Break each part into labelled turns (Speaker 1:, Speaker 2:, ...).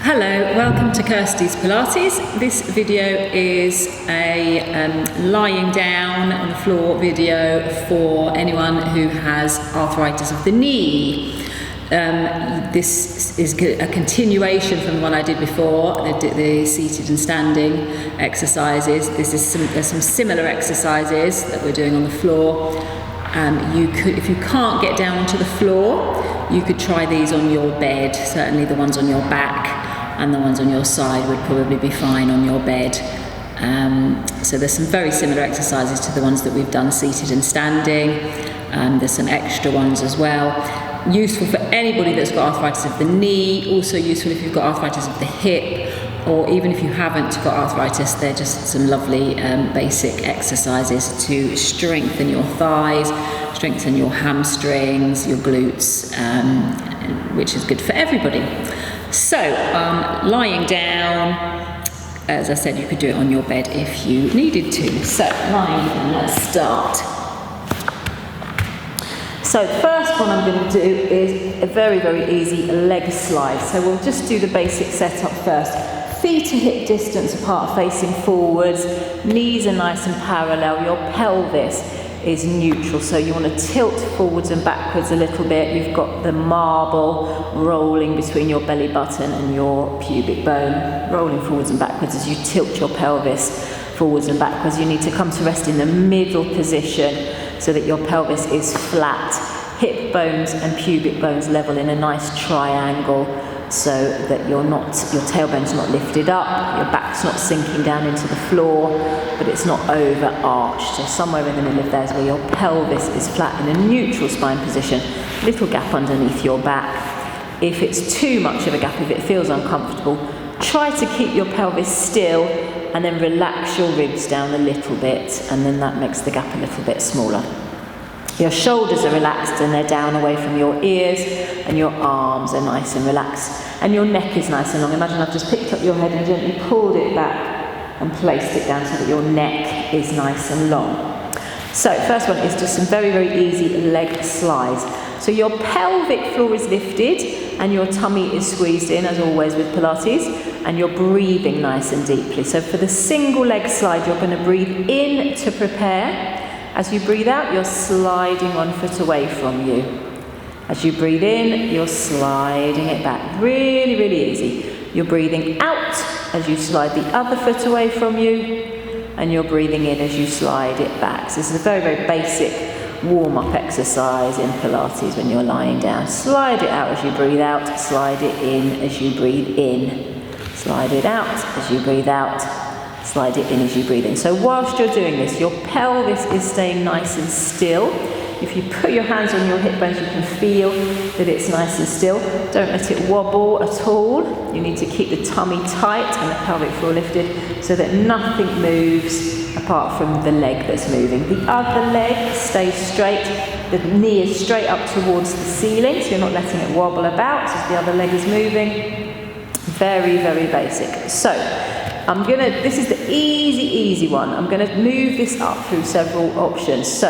Speaker 1: Hello, welcome to Kirsty's Pilates. This video is a lying down on the floor video for anyone who has arthritis of the knee. This is a continuation from the one I did before, the seated and standing exercises. There's some similar exercises that we're doing on the floor. If you can't get down onto the floor, you could try these on your bed. Certainly the ones on your back and the ones on your side would probably be fine on your bed. So there's some very similar exercises to the ones that we've done seated and standing. There's some extra ones as well. Useful for anybody that's got arthritis of the knee, also useful if you've got arthritis of the hip, or even if you haven't got arthritis. They're just some lovely basic exercises to strengthen your thighs, strengthen your hamstrings, your glutes, which is good for everybody. So, lying down, as I said, you could do it on your bed if you needed to. So, lying down, let's start. So, the first one I'm going to do is a very, very easy leg slide. So, we'll just do the basic setup first. Feet are hip distance apart, facing forwards. Knees are nice and parallel. Your pelvis is neutral, so you want to tilt forwards and backwards a little bit. You've got the marble rolling between your belly button and your pubic bone, rolling forwards and backwards as you tilt your pelvis forwards and backwards. You need to come to rest in the middle position so that your pelvis is flat, hip bones and pubic bones level in a nice triangle, so that your tailbone's not lifted up, your back's not sinking down into the floor, but it's not over arched. So somewhere in the middle of there is where your pelvis is flat in a neutral spine position, little gap underneath your back. If it's too much of a gap, if it feels uncomfortable, try to keep your pelvis still and then relax your ribs down a little bit, and then that makes the gap a little bit smaller. Your shoulders are relaxed and they're down away from your ears, and your arms are nice and relaxed, and your neck is nice and long. Imagine I've just picked up your head and gently pulled it back and placed it down so that your neck is nice and long. So first one is just some very, very easy leg slides. So your pelvic floor is lifted and your tummy is squeezed in, as always with Pilates, and you're breathing nice and deeply. So for the single leg slide, you're going to breathe in to prepare. As you breathe out, you're sliding one foot away from you. As you breathe in, you're sliding it back. Really, really easy. You're breathing out as you slide the other foot away from you, and you're breathing in as you slide it back. So this is a very, very basic warm-up exercise in Pilates when you're lying down. Slide it out as you breathe out, slide it in as you breathe in. Slide it out as you breathe out. Slide it in as you breathe in. So whilst you're doing this, your pelvis is staying nice and still. If you put your hands on your hip bones, you can feel that it's nice and still. Don't let it wobble at all. You need to keep the tummy tight and the pelvic floor lifted so that nothing moves apart from the leg that's moving. The other leg stays straight. The knee is straight up towards the ceiling, so you're not letting it wobble about as the other leg is moving. Very, very basic. So, this is the easy one. I'm going to move this up through several options. So,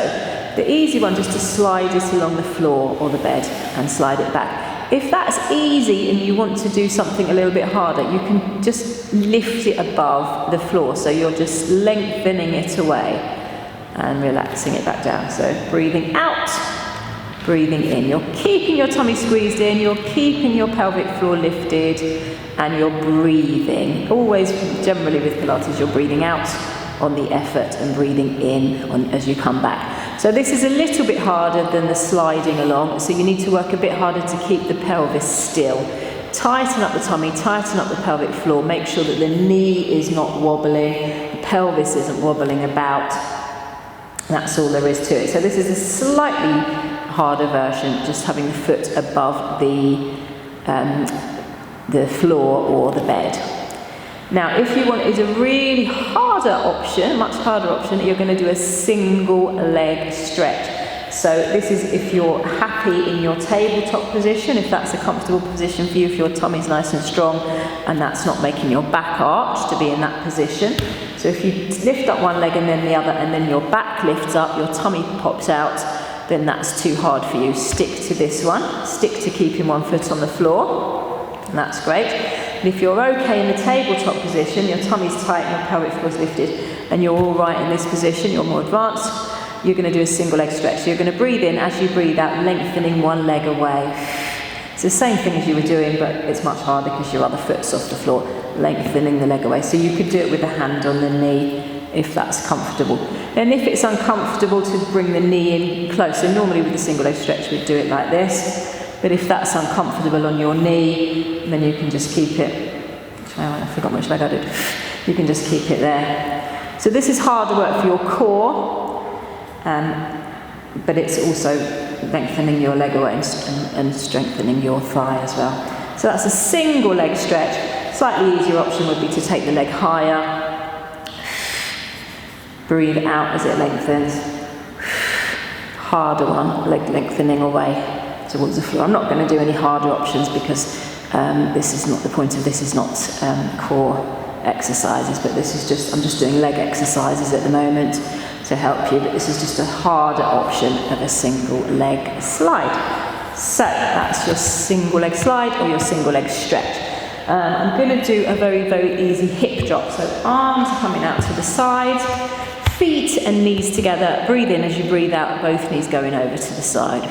Speaker 1: the easy one, just to slide it along the floor or the bed and slide it back. If that's easy and you want to do something a little bit harder, you can just lift it above the floor. So you're just lengthening it away and relaxing it back down. So breathing out, breathing in. You're keeping your tummy squeezed in, you're keeping your pelvic floor lifted, and you're breathing. Always, generally with Pilates, you're breathing out on the effort and breathing in as you come back. So this is a little bit harder than the sliding along, so you need to work a bit harder to keep the pelvis still. Tighten up the tummy, tighten up the pelvic floor, make sure that the knee is not wobbling, the pelvis isn't wobbling about. That's all there is to it. So this is a slightly harder version, just having the foot above the floor or the bed. Now, if you want is a really harder option, much harder option, you're going to do a single leg stretch. So this is if you're happy in your tabletop position, if that's a comfortable position for you, if your tummy's nice and strong and that's not making your back arch to be in that position. So if you lift up one leg and then the other, and then your back lifts up, your tummy pops out, then that's too hard for you. Stick to this one. Stick to keeping one foot on the floor. And that's great. And if you're okay in the tabletop position, your tummy's tight and your pelvic floor is lifted, and you're all right in this position, you're more advanced, you're going to do a single leg stretch. So you're going to breathe in, as you breathe out, lengthening one leg away. It's the same thing as you were doing, but it's much harder because your other foot's off the floor, lengthening the leg away. So you could do it with the hand on the knee if that's comfortable. And if it's uncomfortable to bring the knee in close, so normally with the single leg stretch we'd do it like this, but if that's uncomfortable on your knee, then you can just keep it, I forgot which leg I did, you can just keep it there. So this is harder work for your core, but it's also lengthening your leg away and strengthening your thigh as well. So that's a single leg stretch. Slightly easier option would be to take the leg higher. Breathe out as it lengthens. Harder one, leg lengthening away towards the floor. I'm not going to do any harder options because this is not the point of this. Is not core exercises, but this is just, I'm just doing leg exercises at the moment to help you, but this is just a harder option of a single leg slide. So that's your single leg slide or your single leg stretch. I'm going to do a very, very easy hip drop. So arms coming out to the side, feet and knees together. Breathe in as you breathe out, both knees going over to the side.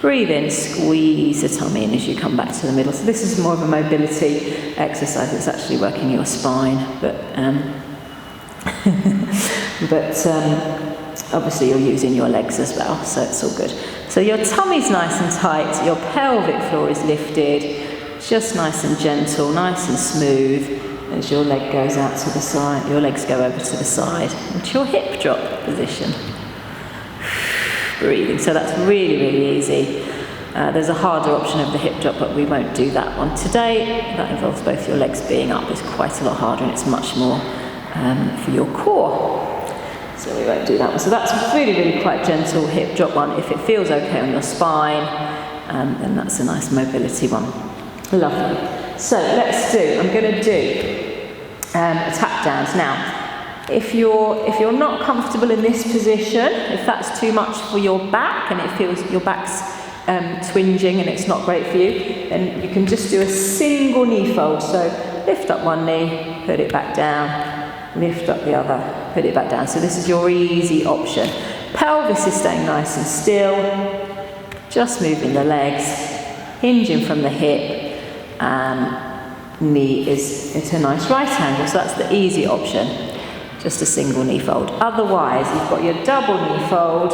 Speaker 1: Breathe in, squeeze the tummy in as you come back to the middle. So this is more of a mobility exercise. It's actually working your spine, but obviously you're using your legs as well, so it's all good. So your tummy's nice and tight, your pelvic floor is lifted, just nice and gentle, nice and smooth as your leg goes out to the side, your legs go over to the side into your hip drop position. Breathing, so that's really, really easy. There's a harder option of the hip drop, but we won't do that one today. That involves both your legs being up. It's quite a lot harder and it's much more for your core. So we won't do that one. So that's really, really quite gentle hip drop one. If it feels okay on your spine, then that's a nice mobility one. Lovely. So let's do, I'm going to do tap downs. Now, if you're not comfortable in this position, if that's too much for your back and it feels your back's twinging and it's not great for you, then you can just do a single knee fold. So lift up one knee, put it back down, lift up the other, put it back down. So this is your easy option. Pelvis is staying nice and still, just moving the legs, hinging from the hip, knee is at a nice right angle. So that's the easy option. Just a single knee fold. Otherwise, you've got your double knee fold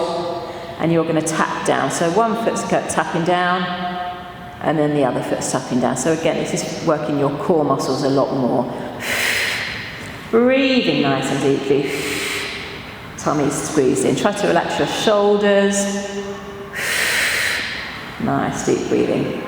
Speaker 1: and you're going to tap down. So one foot's tapping down and then the other foot's tapping down. So again, this is working your core muscles a lot more. Breathing nice and deeply. Tummy's squeezed in. Try to relax your shoulders. Nice deep breathing.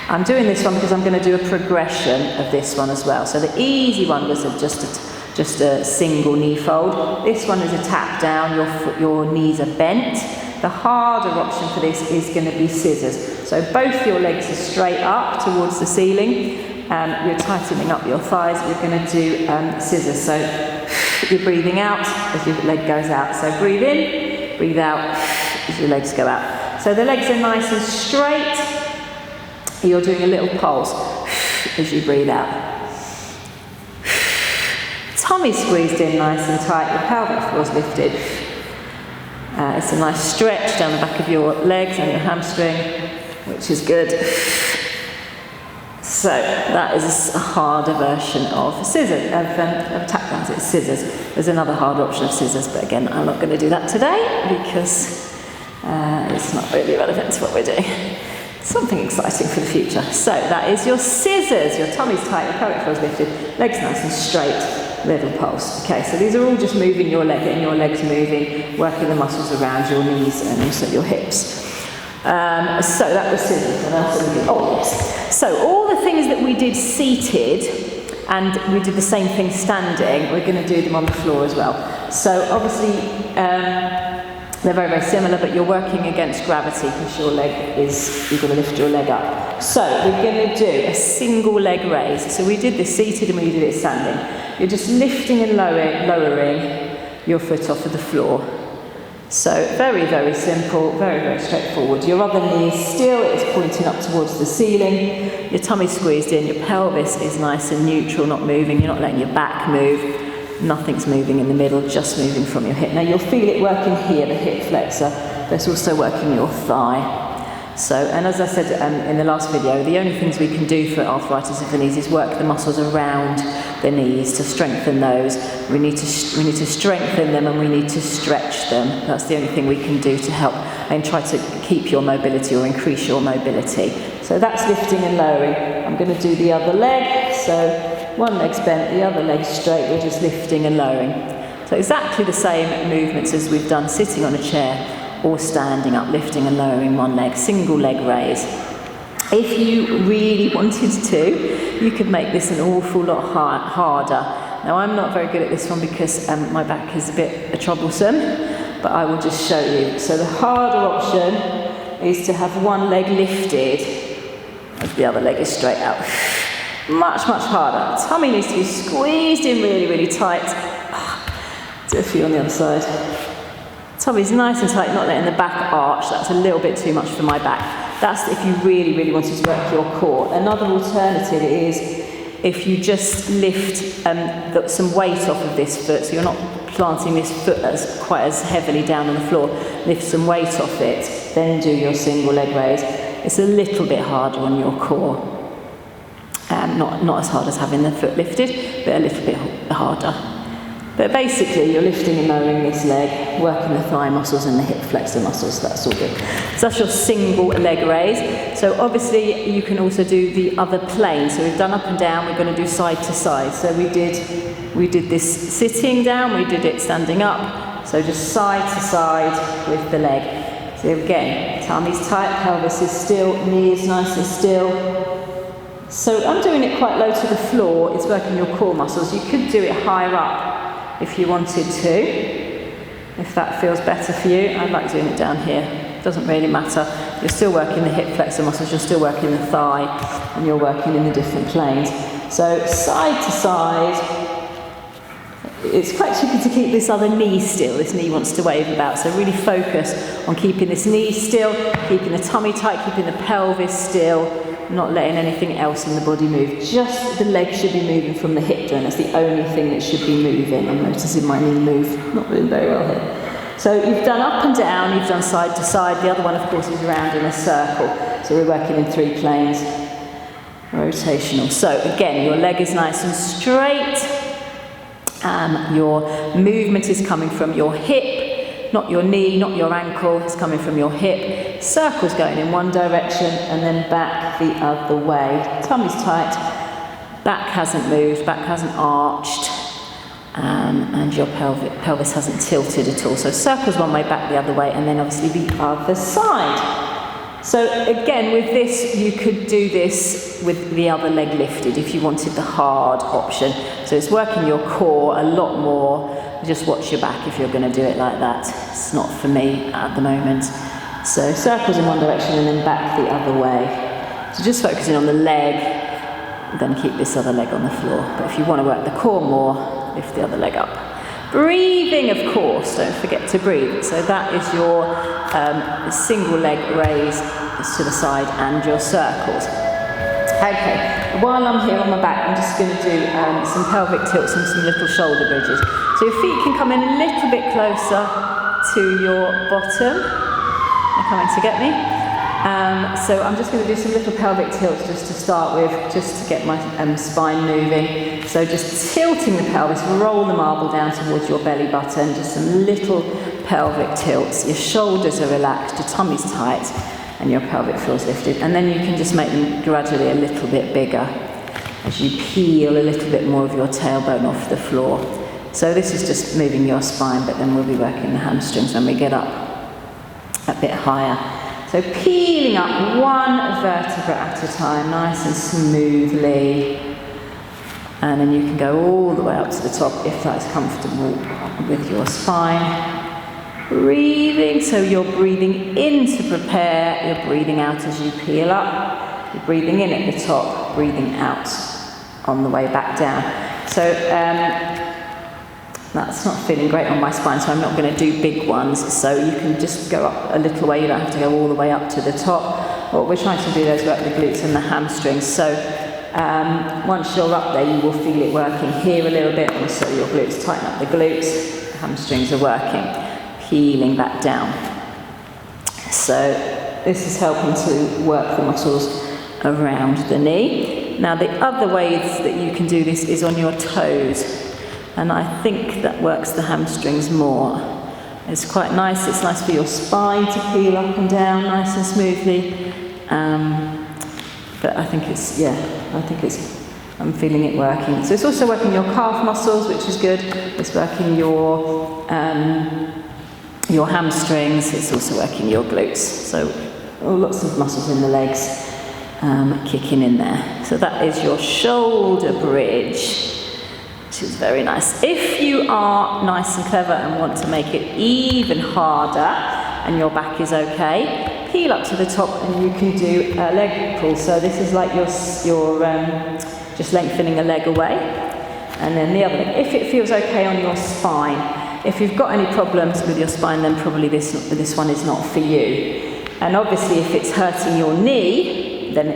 Speaker 1: I'm doing this one because I'm going to do a progression of this one as well. So the easy one was just a single knee fold. This one is a tap down, your knees are bent. The harder option for this is going to be scissors. So both your legs are straight up towards the ceiling. You're tightening up your thighs. You're going to do scissors. So you're breathing out as your leg goes out. So breathe in, breathe out as your legs go out. So the legs are nice and straight. You're doing a little pulse as you breathe out. Tummy squeezed in nice and tight, your pelvic floor's lifted. It's a nice stretch down the back of your legs and your hamstring, which is good. So that is a harder version of scissors, of tap downs. It's scissors. There's another hard option of scissors, but again, I'm not going to do that today because it's not really relevant to what we're doing. Something exciting for the future. So that is your scissors. Your tummy's tight, your pelvic floor's lifted, legs nice and straight, little pulse. Okay, so these are all just moving your leg, getting your legs moving, working the muscles around your knees and also your hips. So that was scissors. Oh yes. So all the things that we did seated, and we did the same thing standing, we're going to do them on the floor as well. So obviously they're very, very similar, but you're working against gravity because you've got to lift your leg up. So we're going to do a single leg raise. So we did this seated and we did it standing. You're just lifting and lowering your foot off of the floor. So very, very simple, very, very straightforward. Your other knee still is pointing up towards the ceiling. Your tummy's squeezed in, your pelvis is nice and neutral, not moving. You're not letting your back move. Nothing's moving in the middle, just moving from your hip. Now you'll feel it working here, the hip flexor, but it's also working your thigh. So, and as I said in the last video, the only things we can do for arthritis of the knees is work the muscles around the knees to strengthen those. We need to strengthen them, and we need to stretch them. That's the only thing we can do to help and try to keep your mobility or increase your mobility. So that's lifting and lowering. I'm going to do the other leg. So one leg's bent, the other leg's straight. We're just lifting and lowering. So exactly the same movements as we've done sitting on a chair or standing up, lifting and lowering one leg, single leg raise. If you really wanted to, you could make this an awful lot harder. Now I'm not very good at this one because my back is a bit troublesome, but I will just show you. So the harder option is to have one leg lifted as the other leg is straight out. Much, much harder. Tummy needs to be squeezed in really, really tight. Do a few on the other side. Tummy's nice and tight, not letting the back arch. That's a little bit too much for my back. That's if you really, really wanted to work your core. Another alternative is if you just lift some weight off of this foot, so you're not planting this foot quite as heavily down on the floor, lift some weight off it, then do your single leg raise. It's a little bit harder on your core. Not as hard as having the foot lifted, but a little bit harder. But basically, you're lifting and lowering this leg, working the thigh muscles and the hip flexor muscles. That's all good. So that's your single leg raise. So obviously, you can also do the other plane. So we've done up and down. We're going to do side to side. So we did this sitting down. We did it standing up. So just side to side with the leg. So again, tummy's tight, pelvis is still, knee is nice and still. So I'm doing it quite low to the floor. It's working your core muscles. You could do it higher up if you wanted to, if that feels better for you. I like doing it down here. It doesn't really matter. You're still working the hip flexor muscles, you're still working the thigh, and you're working in the different planes. So side to side, it's quite tricky to keep this other knee still. This knee wants to wave about, so really focus on keeping this knee still, keeping the tummy tight, keeping the pelvis still, not letting anything else in the body move. Just the leg should be moving from the hip joint. That's the only thing that should be moving. I'm noticing my knee move. Not doing very well here. So you've done up and down, you've done side to side. The other one, of course, is round in a circle. So we're working in 3 planes. Rotational. So again, your leg is nice and straight. Your movement is coming from your hip, not your knee, not your ankle. It's coming from your hip. Circles going in one direction and then back the other way. Tummy's tight, back hasn't moved, back hasn't arched, and your pelvis hasn't tilted at all. So circles one way, back the other way, and then obviously the other side. So again, with this, you could do this with the other leg lifted if you wanted the hard option. So it's working your core a lot more. Just watch your back if you're going to do it like that. It's not for me at the moment. So circles in one direction and then back the other way. So just focusing on the leg, then keep this other leg on the floor. But if you want to work the core more, lift the other leg up. Breathing, of course, don't forget to breathe. So that is your single leg raise to the side and your circles. Okay, while I'm here on my back, I'm just going to do some pelvic tilts and some little shoulder bridges. So your feet can come in a little bit closer to your bottom. They're coming to get me. So I'm just going to do some little pelvic tilts just to start with, just to get my spine moving. So just tilting the pelvis, roll the marble down towards your belly button, just some little pelvic tilts. Your shoulders are relaxed, your tummy's tight, and your pelvic floor's lifted. And then you can just make them gradually a little bit bigger as you peel a little bit more of your tailbone off the floor. So this is just moving your spine, but then we'll be working the hamstrings when we get up a bit higher. So peeling up one vertebra at a time, nice and smoothly. And then you can go all the way up to the top if that's comfortable with your spine. Breathing, so you're breathing in to prepare, you're breathing out as you peel up. You're breathing in at the top, breathing out on the way back down. So That's not feeling great on my spine, so I'm not going to do big ones. So you can just go up a little way, you don't have to go all the way up to the top. What we're trying to do there is work the glutes and the hamstrings. So once you're up there, you will feel it working here a little bit, and so your glutes, tighten up the glutes, the hamstrings are working, peeling back down. So this is helping to work the muscles around the knee. Now the other ways that you can do this is on your toes. And I think that works the hamstrings more. It's quite nice. It's nice for your spine to peel up and down nice and smoothly. But I think I'm feeling it working. So it's also working your calf muscles, which is good. It's working your hamstrings. It's also working your glutes. So lots of muscles in the legs kicking in there. So that is your shoulder bridge, which is very nice. If you are nice and clever and want to make it even harder and your back is okay, peel up to the top and you can do a leg pull. So this is like your just lengthening a leg away, and then the other leg. If it feels okay on your spine. If you've got any problems with your spine, then probably this one is not for you. And obviously if it's hurting your knee, then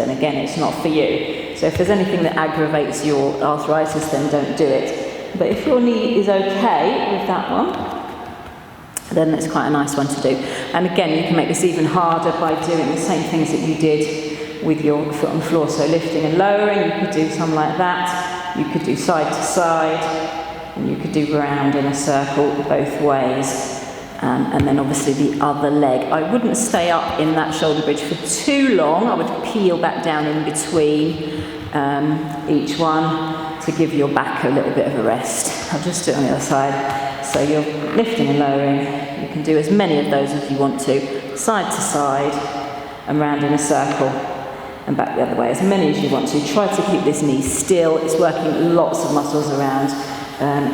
Speaker 1: again it's not for you. So if there's anything that aggravates your arthritis, then don't do it. But if your knee is okay with that one, then it's quite a nice one to do. And again, you can make this even harder by doing the same things that you did with your foot on the floor. So lifting and lowering, you could do some like that. You could do side to side, and you could do round in a circle both ways. And then obviously the other leg. I wouldn't stay up in that shoulder bridge for too long. I would peel back down in between each one to give your back a little bit of a rest. I'll just do it on the other side. So you're lifting and lowering. You can do as many of those as you want to side, and round in a circle, and back the other way, as many as you want to. Try to keep this knee still. It's working lots of muscles around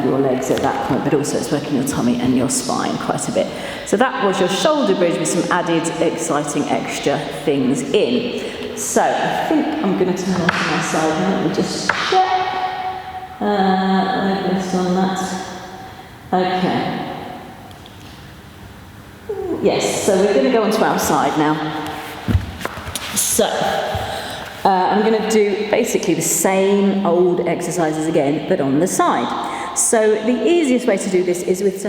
Speaker 1: your legs at that point, but also it's working your tummy and your spine quite a bit. So that was your shoulder bridge with some added exciting extra things in. So I think I'm going to turn off to my side and let me just check. Leg lift on that. Okay. Yes, so we're going to go onto our side now. So I'm going to do basically the same old exercises again, but on the side. So the easiest way to do this is with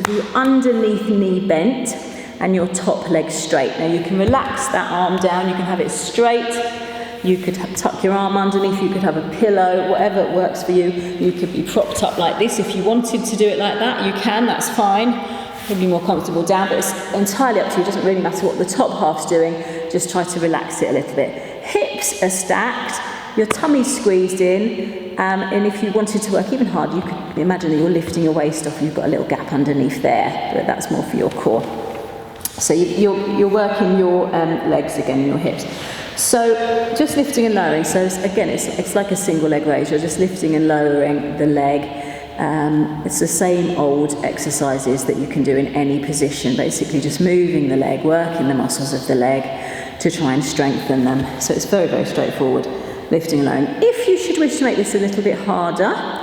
Speaker 1: your underneath knee bent and your top leg straight. Now you can relax that arm down, you can have it straight, you could tuck your arm underneath, you could have a pillow, whatever works for you. You could be propped up like this. If you wanted to do it like that, you can, that's fine. Probably more comfortable down, but it's entirely up to you. It doesn't really matter what the top half's doing, just try to relax it a little bit. Hips are stacked, your tummy's squeezed in, and if you wanted to work even harder, you could imagine that you're lifting your waist off and you've got a little gap underneath there, but that's more for your core. So you're working your legs again, your hips. So just lifting and lowering. So again, it's like a single leg raise. You're just lifting and lowering the leg. It's the same old exercises that you can do in any position, basically just moving the leg, working the muscles of the leg to try and strengthen them. So it's very, very straightforward, lifting and lowering. If you should wish to make this a little bit harder,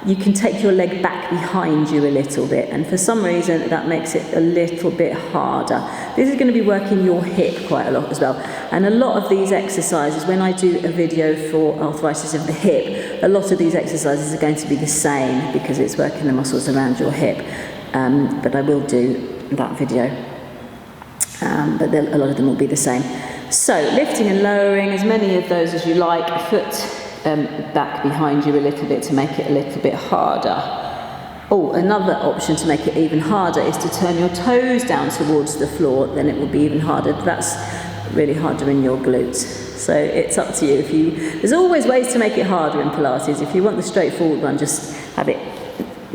Speaker 1: you can take your leg back behind you a little bit, and for some reason that makes it a little bit harder. This is going to be working your hip quite a lot as well, and a lot of these exercises, when I do a video for arthritis of the hip, a lot of these exercises are going to be the same because it's working the muscles around your hip, but I will do that video, but a lot of them will be the same. So lifting and lowering, as many of those as you like, foot back behind you a little bit to make it a little bit harder. Oh, another option to make it even harder is to turn your toes down towards the floor, then it will be even harder. That's really harder in your glutes. So it's up to you. There's always ways to make it harder in Pilates. If you want the straightforward one, just have it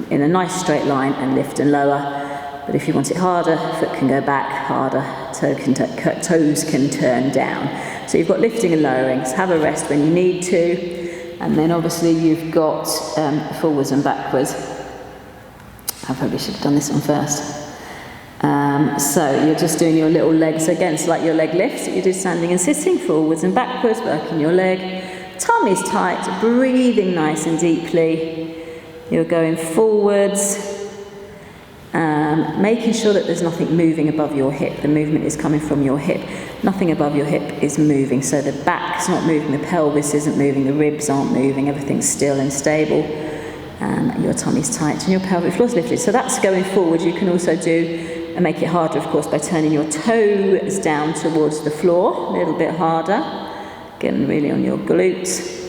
Speaker 1: in a nice straight line and lift and lower. But if you want it harder, foot can go back, harder, toes can turn down. So you've got lifting and lowering, so have a rest when you need to. And then obviously you've got forwards and backwards. I probably should have done this one first. So you're just doing your little legs again. It's like your leg lifts that you do standing and sitting, forwards and backwards, working your leg. Tummy's tight, breathing nice and deeply. You're going forwards, making sure that there's nothing moving above your hip. The movement is coming from your hip. Nothing above your hip is moving. So the back's not moving, the pelvis isn't moving, the ribs aren't moving, everything's still and stable. Your tummy's tight and your pelvic floor's lifted. So that's going forward. You can also do, and make it harder, of course, by turning your toes down towards the floor, a little bit harder, getting really on your glutes.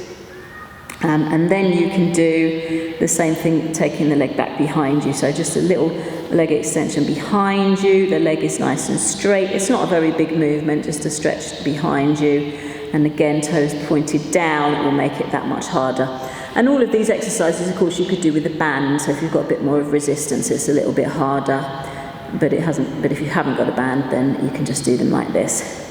Speaker 1: And then you can do the same thing, taking the leg back behind you. So just a little leg extension behind you. The leg is nice and straight. It's not a very big movement, just a stretch behind you. And again, toes pointed down, it will make it that much harder. And all of these exercises, of course, you could do with a band. So if you've got a bit more of resistance, it's a little bit harder. But if you haven't got a band, then you can just do them like this.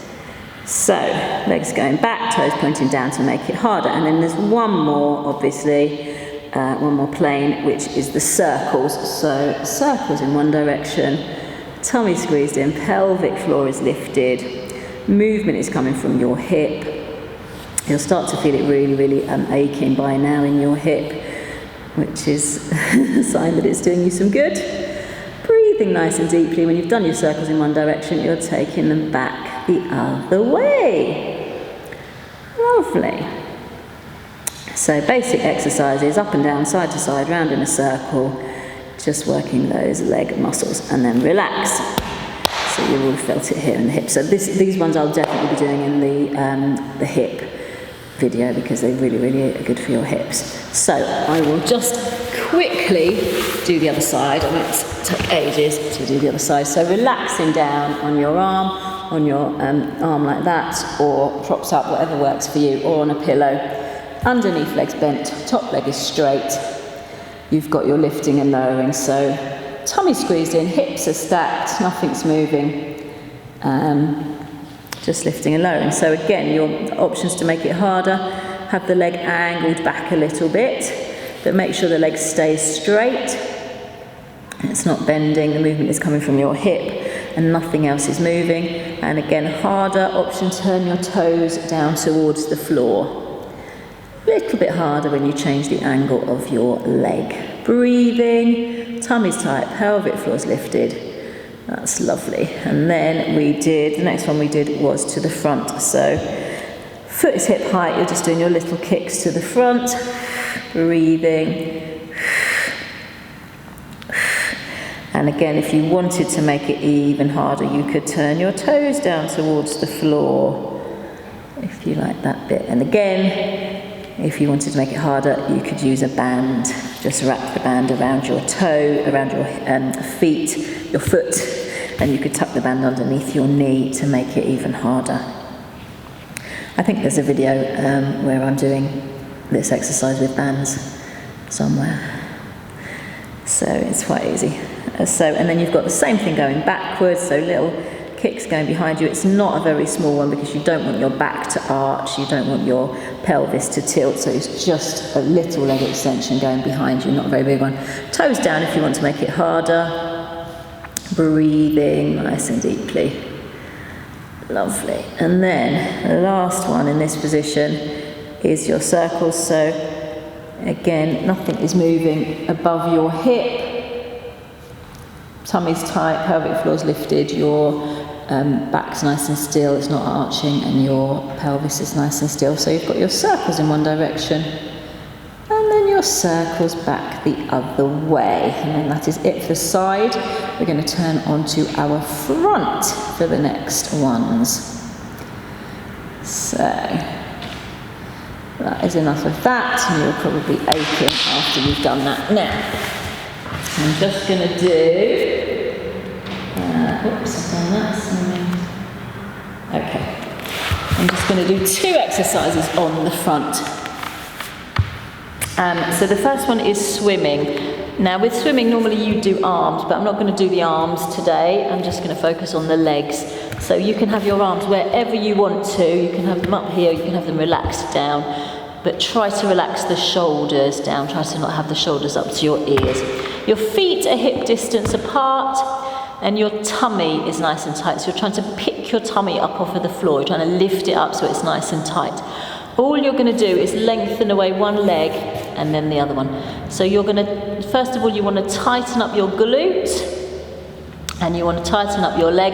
Speaker 1: So, legs going back, toes pointing down to make it harder. And then there's one more, obviously, one more plane, which is the circles. So, circles in one direction, tummy squeezed in, pelvic floor is lifted, movement is coming from your hip. You'll start to feel it really, really aching by now in your hip, which is a sign that it's doing you some good. Breathing nice and deeply. When you've done your circles in one direction, you're taking them back the other way. Lovely. So basic exercises, up and down, side to side, round in a circle, just working those leg muscles, and then relax. So you've all felt it here in the hip. So these ones I'll definitely be doing in the hip video, because they really, really are good for your hips. So I will just quickly do the other side. I won't take ages to do the other side. So relaxing down on your arm like that, or props up, whatever works for you, or on a pillow. Underneath legs bent, top leg is straight. You've got your lifting and lowering, so tummy squeezed in, hips are stacked, nothing's moving. Just lifting and lowering. So again, your options to make it harder, have the leg angled back a little bit, but make sure the leg stays straight. It's not bending, the movement is coming from your hip and nothing else is moving. And again, harder option, turn your toes down towards the floor. A little bit harder when you change the angle of your leg. Breathing, tummy's tight, pelvic floor's lifted. That's lovely. And then the next one we did was to the front. So foot is hip height, you're just doing your little kicks to the front. Breathing. And again, if you wanted to make it even harder, you could turn your toes down towards the floor, if you like that bit. And again, if you wanted to make it harder, you could use a band. Just wrap the band around your toe, around your feet, your foot, and you could tuck the band underneath your knee to make it even harder. I think there's a video where I'm doing this exercise with bands somewhere. So it's quite easy. And then you've got the same thing going backwards, so little kicks going behind you. It's not a very small one because you don't want your back to arch, you don't want your pelvis to tilt, so it's just a little leg extension going behind you, not a very big one. Toes down if you want to make it harder. Breathing nice and deeply. Lovely. And then the last one in this position is your circles. So again, nothing is moving above your hip. Tummy's tight, pelvic floor's lifted, your back's nice and still, it's not arching, and your pelvis is nice and still. So you've got your circles in one direction, and then your circles back the other way. And then that is it for the side. We're going to turn onto our front for the next ones. So that is enough of that, and you'll probably aching after you've done that. Now, I'm just going to do, oops, I've done that. Okay. I'm just going to do 2 exercises on the front. So the first one is swimming. Now with swimming, normally you do arms, but I'm not going to do the arms today. I'm just going to focus on the legs. So you can have your arms wherever you want to. You can have them up here, you can have them relaxed down. But try to relax the shoulders down. Try to not have the shoulders up to your ears. Your feet are hip distance apart, and your tummy is nice and tight. So you're trying to pick your tummy up off of the floor. You're trying to lift it up so it's nice and tight. All you're going to do is lengthen away one leg and then the other one. So you're going to, first of all, you want to tighten up your glute, and you want to tighten up your leg.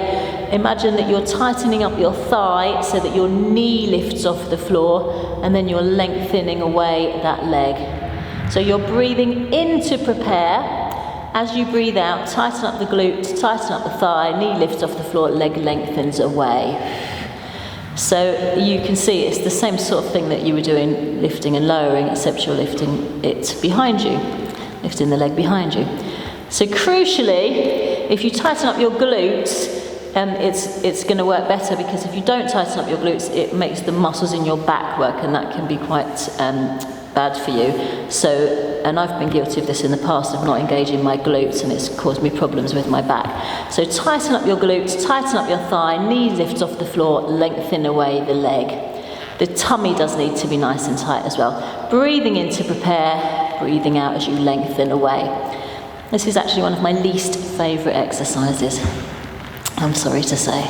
Speaker 1: Imagine that you're tightening up your thigh so that your knee lifts off the floor, and then you're lengthening away that leg. So you're breathing in to prepare. As you breathe out, tighten up the glute, tighten up the thigh, knee lifts off the floor, leg lengthens away. So you can see it's the same sort of thing that you were doing lifting and lowering, except you're lifting it behind you, lifting the leg behind you. So crucially, if you tighten up your glutes, it's going to work better, because if you don't tighten up your glutes, it makes the muscles in your back work, and that can be quite bad for you. So, and I've been guilty of this in the past, of not engaging my glutes, and it's caused me problems with my back. So tighten up your glutes, tighten up your thigh, knee lifts off the floor, lengthen away the leg. The tummy does need to be nice and tight as well. Breathing in to prepare, breathing out as you lengthen away. This is actually one of my least favourite exercises, I'm sorry to say,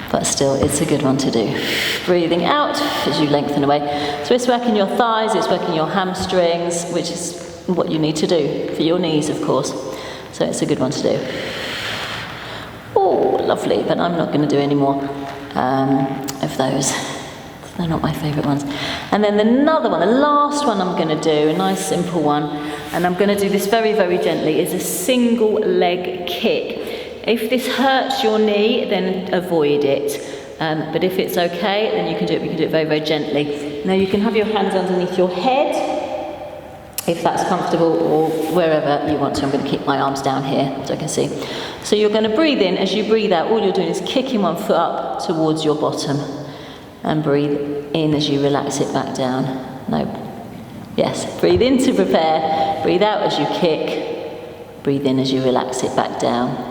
Speaker 1: but still it's a good one to do. Breathing out as you lengthen away. So it's working your thighs, it's working your hamstrings, which is what you need to do for your knees, of course. So it's a good one to do. Oh, lovely, but I'm not going to do any more of those. They're not my favourite ones. And then another one, the last one I'm going to do, a nice simple one, and I'm going to do this very, very gently, is a single leg kick. If this hurts your knee, then avoid it. But if it's okay, then you can do it. We can do it very, very gently. Now you can have your hands underneath your head, if that's comfortable, or wherever you want to. I'm going to keep my arms down here so I can see. So you're going to breathe in. As you breathe out, all you're doing is kicking one foot up towards your bottom, and breathe in as you relax it back down. No. Yes. Breathe in to prepare. Breathe out as you kick. Breathe in as you relax it back down.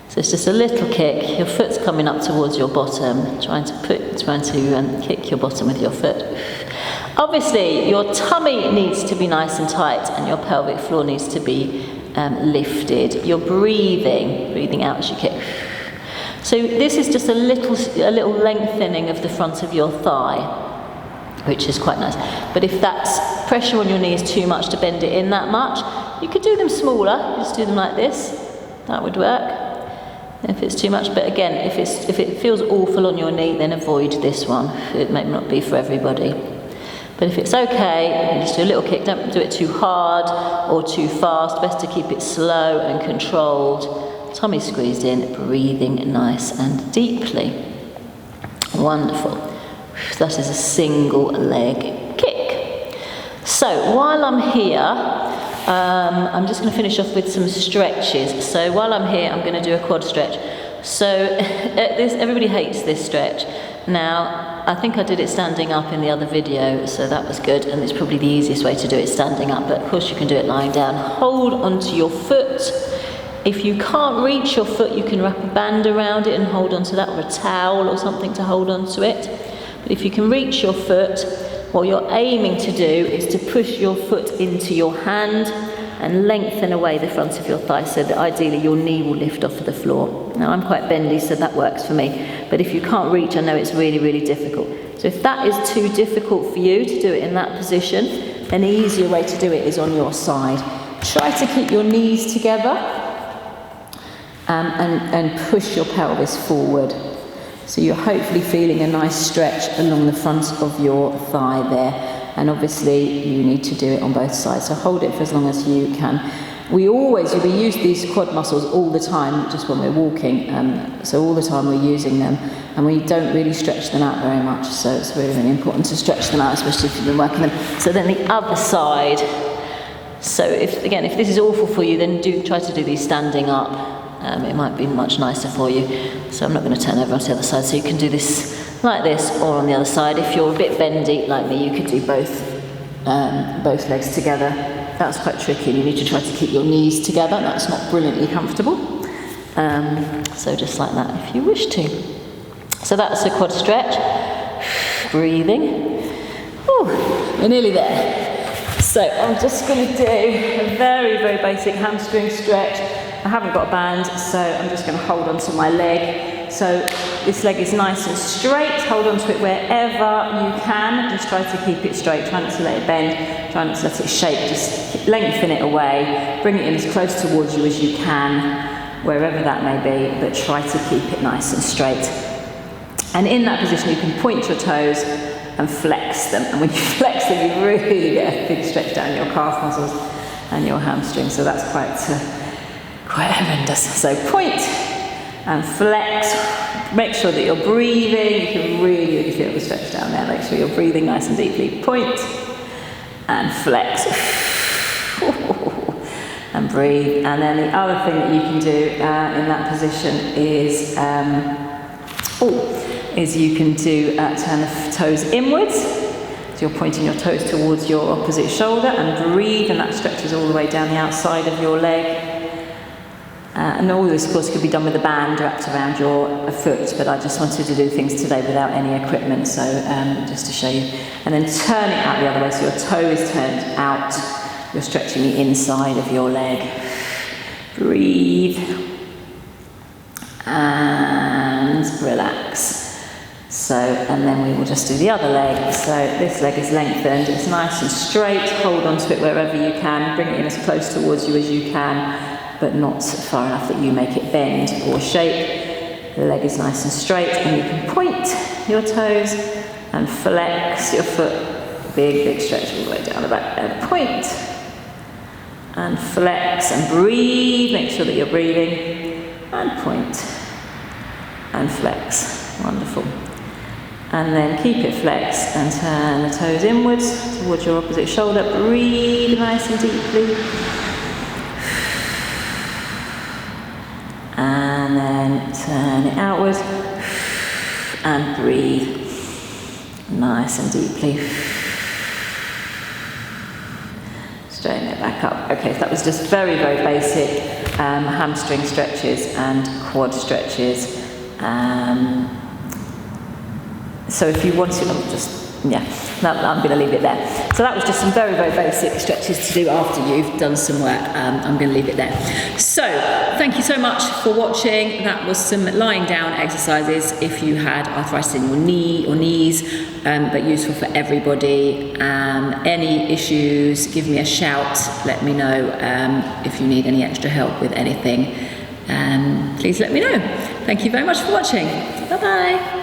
Speaker 1: So it's just a little kick. Your foot's coming up towards your bottom, trying to kick your bottom with your foot. Obviously, your tummy needs to be nice and tight, and your pelvic floor needs to be lifted. You're breathing out as you kick. So this is just a little lengthening of the front of your thigh, which is quite nice. But if that's pressure on your knee is too much to bend it in that much, you could do them smaller. Just do them like this. That would work. If it's too much, but again, if it feels awful on your knee, then avoid this one. It may not be for everybody. But if it's okay, you can just do a little kick. Don't do it too hard or too fast. Best to keep it slow and controlled. Tummy squeezed in, breathing nice and deeply. Wonderful. That is a single leg kick. So while I'm here, I'm just going to finish off with some stretches. So while I'm here, I'm going to do a quad stretch. So everybody hates this stretch. Now, I think I did it standing up in the other video, so that was good, and it's probably the easiest way to do it standing up, but of course you can do it lying down. Hold onto your foot. If you can't reach your foot, you can wrap a band around it and hold onto that, or a towel or something to hold onto it. But if you can reach your foot, what you're aiming to do is to push your foot into your hand and lengthen away the front of your thigh, so that ideally your knee will lift off of the floor. Now I'm quite bendy, so that works for me. But if you can't reach, I know it's really, really difficult. So if that is too difficult for you to do it in that position, an easier way to do it is on your side. Try to keep your knees together and push your pelvis forward. So you're hopefully feeling a nice stretch along the front of your thigh there. And obviously you need to do it on both sides. So hold it for as long as you can. We use these quad muscles all the time, just when we're walking. So all the time we're using them, and we don't really stretch them out very much. So it's really, really important to stretch them out, especially if you've been working them. So then the other side. So if this is awful for you, then do try to do these standing up. It might be much nicer for you. So I'm not going to turn over onto the other side. So you can do this like this, or on the other side. If you're a bit bendy like me, you could do both legs together. That's quite tricky. You need to try to keep your knees together. That's not brilliantly comfortable. So just like that, if you wish to. So that's a quad stretch. Breathing. Ooh, we're nearly there. So I'm just going to do a very, very basic hamstring stretch. I haven't got a band, so I'm just going to hold onto my leg So this leg is nice and straight. Hold on to it wherever you can. Just try to keep it straight. Try not to let it bend. Try not to let it shake. Just lengthen it away. Bring it in as close towards you as you can, wherever that may be, but try to keep it nice and straight. And in that position, you can point your toes and flex them. And when you flex them, you really get a big stretch down your calf muscles and your hamstrings. So that's quite horrendous. So point and flex. Make sure that you're breathing. You can really feel the stretch down there. Make sure you're breathing nice and deeply. Point and flex. And breathe. And then the other thing that you can do in that position is you can do turn the toes inwards. So you're pointing your toes towards your opposite shoulder and breathe, and that stretches all the way down the outside of your leg. And all this, of course, could be done with a band wrapped around your foot, but I just wanted to do things today without any equipment, so just to show you. And then turn it out the other way, so your toe is turned out. You're stretching the inside of your leg. Breathe. And relax. So, and then we will just do the other leg. So this leg is lengthened, it's nice and straight. Hold on to it wherever you can. Bring it in as close towards you as you can, but not far enough that you make it bend or shake. The leg is nice and straight, and you can point your toes and flex your foot. Big stretch all the way down the back. And point and flex and breathe. Make sure that you're breathing. And point and flex. Wonderful. And then keep it flexed and turn the toes inwards towards your opposite shoulder. Breathe nice and deeply. And then turn it outwards and breathe nice and deeply. Straighten it back up. Okay, so that was just very basic hamstring stretches and quad stretches. So if you want to, I'm going to leave it there. So that was just some very basic stretches to do after you've done some work. I'm going to leave it there. So thank you so much for watching. That was some lying down exercises if you had arthritis in your knee or knees, but useful for everybody. Any issues, give me a shout. Let me know if you need any extra help with anything. Please let me know. Thank you very much for watching. Bye-bye.